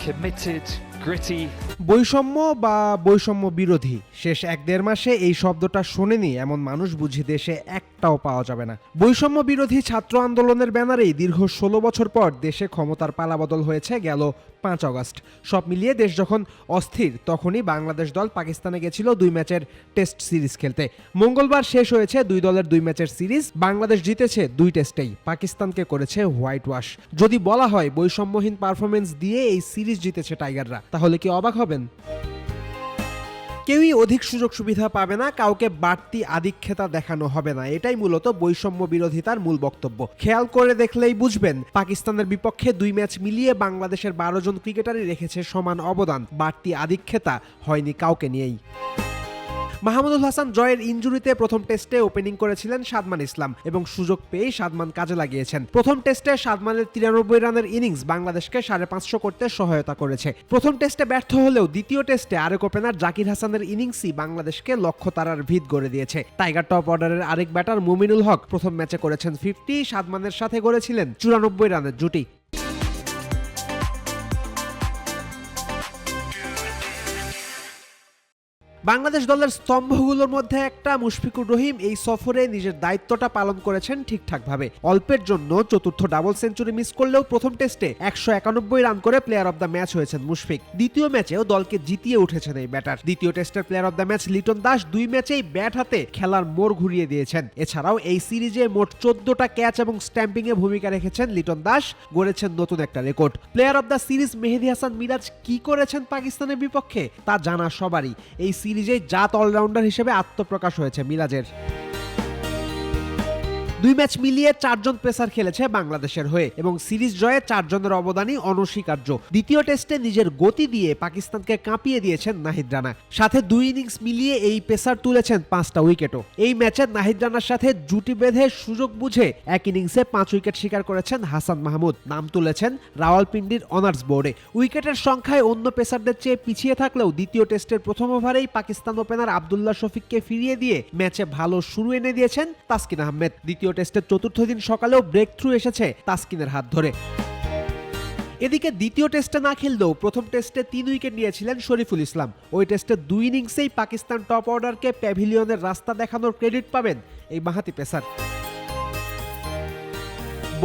committed, gritty. বৈষম্য বা বৈষম্য বিরোধী শেষ 1-1.5 মাসে এই শব্দটা শোনেনি এমন মানুষ বুঝি দেশে একটাও পাওয়া যাবে না। বৈষম্য বিরোধী ছাত্র আন্দোলনের ব্যানারেই দীর্ঘ 16 বছর পর দেশে ক্ষমতার পালাবদল হয়েছে গেল 5 আগস্ট। সব মিলিয়ে দেশ যখন অস্থির তখনই বাংলাদেশ দল পাকিস্তানে গেছিল 2 ম্যাচের টেস্ট সিরিজ খেলতে। মঙ্গলবার শেষ হয়েছে 2 দলের 2 ম্যাচের সিরিজ। বাংলাদেশ জিতেছে 2 টেস্টেই, পাকিস্তানকে করেছে হোয়াইট ওয়াশ। যদি বলা হয় বৈষম্যহীন পারফরমেন্স দিয়ে এই সিরিজ জিতেছে টাইগাররা, তাহলে কি অবাক হবেন? কেউই অধিক সুযোগ সুবিধা পাবে না, কাউকে বাড়তি আধিক্যতা দেখানো হবে না, এটাই মূলত বৈষম্য বিরোধিতার মূল বক্তব্য। খেয়াল করে দেখলেই বুঝবেন পাকিস্তানের বিপক্ষে 2 ম্যাচ মিলিয়ে বাংলাদেশের 12 জন ক্রিকেটারই রেখেছে সমান অবদান। বাড়তি আধিক্যতা হয়নি কাউকে নিয়েই। মাহমুদুল হাসান জয়ের ইনজুরিতে প্রথম টেস্টে ওপেনিং করেছিলেন সাদমান ইসলাম এবং সুযোগ পেয়েই সাদমান কাজে লাগিয়েছেন। প্রথম টেস্টে সাদমানের 93 রানের ইনিংস বাংলাদেশকে 550 করতে সহায়তা করেছে। প্রথম টেস্টে ব্যর্থ হলেও দ্বিতীয় টেস্টে আরেক ওপেনার জাকির হাসানের ইনিংসই বাংলাদেশকে লক্ষ্য তারার ভিত গড়ে দিয়েছে। টাইগার টপ অর্ডারের আরেক ব্যাটার মুমিনুল হক প্রথম ম্যাচে করেছেন 50, সাদমানের সাথে গড়েছিলেন 94 রানের জুটি। বাংলাদেশ দলের স্তম্ভগুলোর মধ্যে একটা মুশফিকুর রহিম এই সফরে নিজের দায়িত্বটা পালন করেছেন ঠিকঠাকভাবে। অল্পের জন্য চতুর্থ ডাবল সেঞ্চুরি মিস করলেও প্রথম টেস্টে 191 রান করে প্লেয়ার অব দ্য ম্যাচ হয়েছেন মুশফিক। দ্বিতীয় ম্যাচেও দলকে জিতিয়ে উঠেছেন এই ব্যাটার। দ্বিতীয় টেস্টের player of the match Liton Das 2 ম্যাচেই ব্যাট হাতে খেলার মোড় ঘুরিয়ে দিয়েছেন। এছাড়াও এই সিরিজে মোট 14টা ক্যাচ এবং স্ট্যাম্পিং এ ভূমিকা রেখেছেন লিটন দাস, গড়েছেন নতুন একটা record. Player of the series Mehedi Hasan Miraz কি করেছেন পাকিস্তানের বিপক্ষে তা জানা সবারই। এই সিরিজে জাত অলরাউন্ডার হিসেবে আত্মপ্রকাশ হয়েছে মিরাজের। 2 ম্যাচ মিলিয়ে 4 জন পেসার খেলেছে বাংলাদেশের হয়ে এবং সিরিজ জয়ে 4 জনের অবদানই অনস্বীকার্য। দ্বিতীয় টেস্টে নিজের গতি দিয়ে পাকিস্তানকে কাঁপিয়ে দিয়েছেন নাহিদ রানা। সাথে 2 ইনিংস মিলিয়ে এই পেসার তুলেছেন 5টা উইকেটও। এই ম্যাচে নাহিদ রানার সাথে জুটি বেঁধে সুযোগ বুঝে এক ইনিংসে 5 উইকেট শিকার করেছেন হাসান মাহমুদ। নাম তুলেছেন রাওয়ালপিন্ডির অনার্স বোর্ডে। উইকেটের সংখ্যায় অন্য পেসারদের চেয়ে পিছিয়ে থাকলেও দ্বিতীয় টেস্টের প্রথম ওভারেই পাকিস্তান ওপেনার আব্দুল্লাহ শফিককে ফিরিয়ে দিয়ে ম্যাচে ভালো শুরু এনে দিয়েছেন তাসকিন আহমেদ। দ্বিতীয় টেস্টের চতুর্থ দিন সকালেও ব্রেক থ্রু এসেছে তাসকিনের হাত ধরে। এদিকে দ্বিতীয় টেস্টে না খেললেও প্রথম টেস্টে 3 উইকেট নিয়েছিলেন শরীফুল ইসলাম। ওই টেস্টে 2 ইনিংসেই পাকিস্তান টপ অর্ডারকে প্যাভিলিয়নের রাস্তা দেখানোর ক্রেডিট পাবেন এই বাঁহাতি পেসার।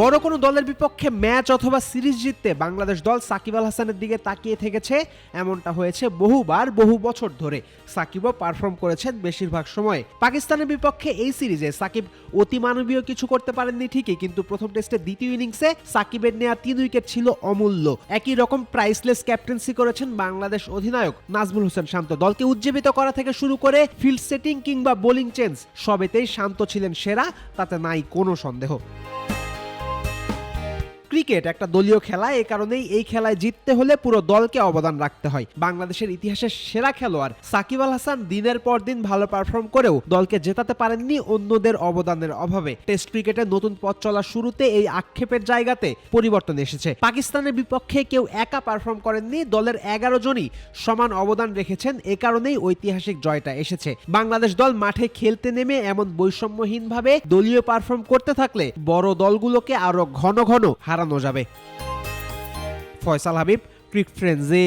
বড় কোনো দলের বিপক্ষে ম্যাচ অথবা সিরিজ জিততে বাংলাদেশ দল সাকিব আল হাসানের দিকে তাকিয়ে থেকেছে, এমনটা হয়েছে বহুবার বহু বছর ধরে। সাকিবও পারফর্ম করেছেন বেশিরভাগ সময়। পাকিস্তানের বিপক্ষে এই সিরিজে সাকিব অতিমানবীয় কিছু করতে পারেননি ঠিকই, কিন্তু প্রথম টেস্টে দ্বিতীয় ইনিংসে সাকিবের নেওয়া 3 উইকেট ছিল অমূল্য। একই রকম প্রাইসলেস ক্যাপ্টেন্সি করেছেন বাংলাদেশ অধিনায়ক নাজমুল হোসেন শান্ত। দলকে উজ্জীবিত করা থেকে শুরু করে ফিল্ড সেটিং কিংবা বোলিং চেঞ্জ সবেতেই শান্ত ছিলেন সেরা, তাতে নাই কোনো সন্দেহ। ক্রিকেট একটা দলীয় খেলা, এই কারণেই এই খেলায় জিততে হলে পুরো দলকে অবদান রাখতে হয়। বাংলাদেশের ইতিহাসের সেরা খেলোয়াড় সাকিব আল হাসান দিনের পর দিন ভালো পারফর্ম করেও দলকে জেতাতে পারেননি অন্যদের অবদানের অভাবে। টেস্ট ক্রিকেটের নতুন পথ চলা শুরুতে এই আক্ষেপের জায়গাতে পরিবর্তন এসেছে। পাকিস্তানের বিপক্ষে কেউ একা পারফর্ম করেননি, দলের 11 জনই সমান অবদান রেখেছেন, এ কারণেই ঐতিহাসিক জয়টা এসেছে। বাংলাদেশ দল মাঠে খেলতে নেমে এমন বৈষম্যহীনভাবে দলীয় পারফর্ম করতে থাকলে বড় দলগুলোকে আরো ঘন ঘন হারানো যাবে। ফয়সাল হাবিব, ক্রিক ফ্রেন্ডজি।